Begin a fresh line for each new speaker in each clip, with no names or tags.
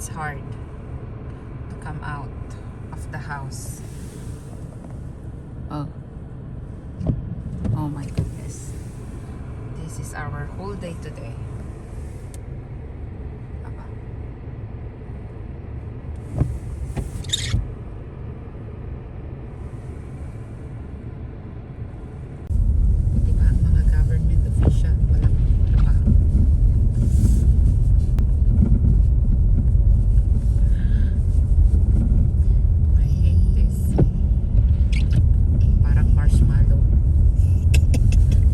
it's hard to come out of the house. Oh. Oh my goodness. This is our whole day today. Aba. Diba ang mga government official walang trabaho. I hate this. Parang marshmallow.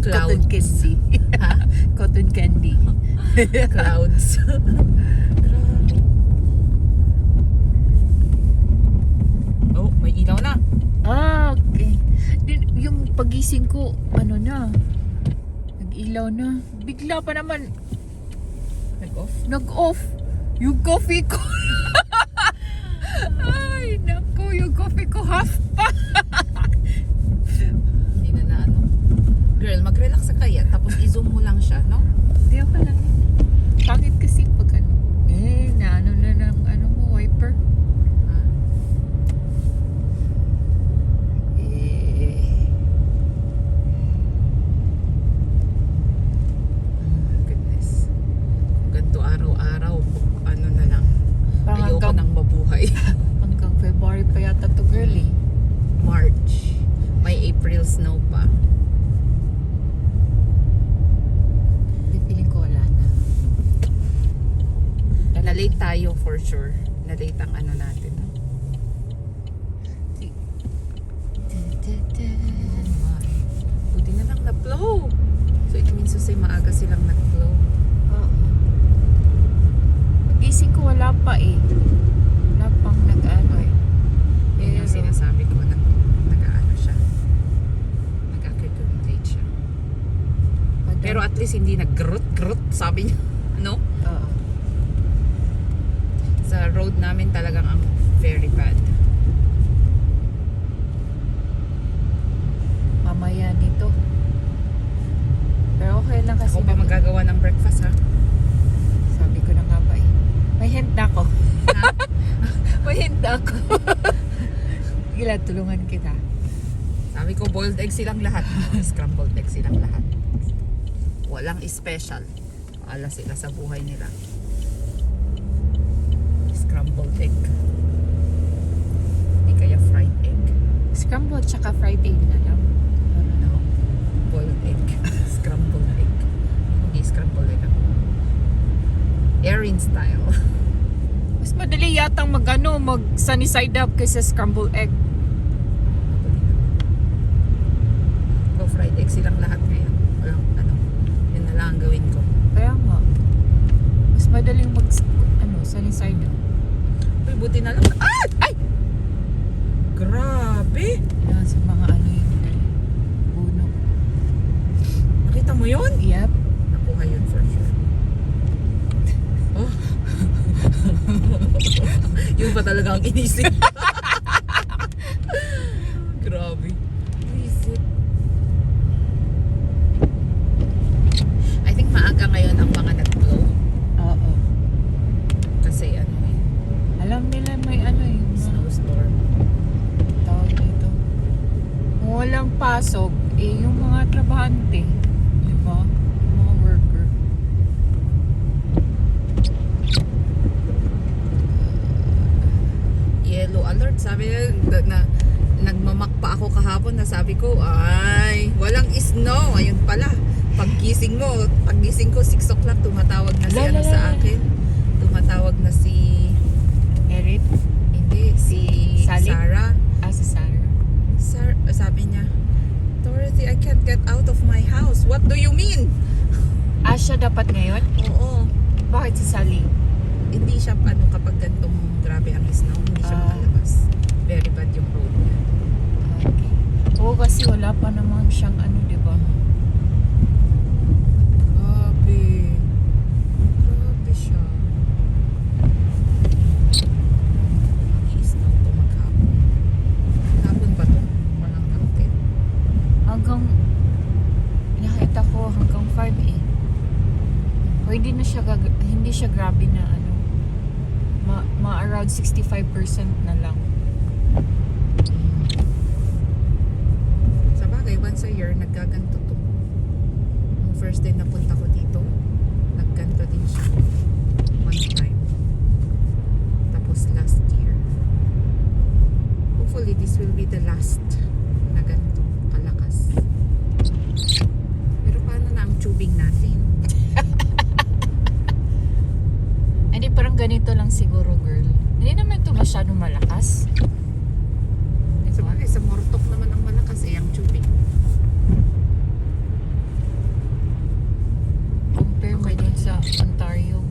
Cotton candy.
Ha?
Cotton candy.
Clouds. Oh, may ilaw na.
Okay. Yung pagising ko, ano na, nag-ilaw na. Bigla pa naman,
Nag-off?
nag-off. Yung coffee ko. Ay, naku, yung coffee ko half pa.
Hindi na ano. Girl, mag-relax ka kaya. Tapos i-zoom mo lang siya, no?
Hindi ako lang. Pangit kasi pag ano. Naano na ng ano mo, wiper.
Ha? Goodness. Kung ganito araw-araw, ano na lang.
Parang
Ayoko
hanggang,
nang mabuhay.
hanggang February pa yata to, girl eh.
March. May April snow pa.
Hindi, feeling ko wala na.
Na-late tayo for sure. Na-late ang ano natin. No? Buti na lang na-flow. So it means to say maaga silang nag-flow.
Oo. Gising ko wala pa eh. Wala pang nag-ano eh.
Yun yung sinasabi ko na nag-ano siya. Nag-accumulate siya. Pero at least hindi nag-grut-grut, sabi niya. No?
Oo.
Sa road namin talagang ang very bad.
Mamaya nito. Pero okay lang kasi.
Ako pa magagawa ng breakfast, ha?
Sabi ko na nga ba eh. May hint na ako.
Ha?
May hint na ako. Gila, tulungan kita.
Sabi ko, boiled egg silang lahat. Scrambled egg silang lahat. Walang special. Ala sila sa buhay nila. Scrambled egg. Hindi kaya fried egg.
Scrambled tsaka fried egg na lang.
No? Boiled egg. Scrambled egg. Hindi scrambled egg. Erin style.
Mas madali yatang mag sunny side up kaysa scrambled egg.
Go fried egg silang lahat ngayon. Walang ano. Yun na lang ang gawin ko.
Kaya nga. Mas madaling sunny side up.
Uy, buti na lang. Ah! Ay! Grabe!
Yan sa mga ano yun. Puno.
Nakita mo yun?
Yep.
Nakuha yun for sure. Oh. Yun pa talaga ang inisip. Grabe. Inisip. I think maaga ngayon ang mga nag-blow.
Oo.
Kasi ano eh,
Alam nila may ano yung
snowstorm.
tawag dito. Kung walang pasok, yung mga trabahante. Di ba? Yung mga worker.
Yellow alert. Sabi na nagmamak pa ako kahapon na sabi ko, ay, walang snow. Ayun pala. Paggising ko 6 o'clock, tumatawag na si ano sa akin. Tumatawag na si,
Merit?
hindi, si
Sally?
Sarah.
Si Sarah.
Sabi niya, Dorothy, I can't get out of my house. What do you mean?
Siya dapat ngayon?
Oo.
Bakit si Sally?
Hindi siya, ano, kapag gantong grabe ang snow, hindi siya makalabas. Very bad yung road niya.
Okay. Oo, kasi wala pa naman siyang ano, di ba?
Grabe. Grabe siya. Mag-i-snow to maghapon. Hapon ba to? Walang hapon.
Hanggang, nakita ko hanggang 5 eh. O hindi na siya, hindi siya grabe na ano, around 65% na lang.
Sa bagay, once a year, nagkaganto to. Nung first time na punta ko dito, nagganto din siya. One time. Tapos last year. Hopefully, this will be the last na ganito kalakas. Pero paano na ang tubing natin?
Hindi, parang ganito lang siguro, girl. Hindi naman ito masyadong malakas.
Sa bagay, sa Mortok naman ang malakas ang tubing.
Compare mo
Okay.
dun sa Ontario.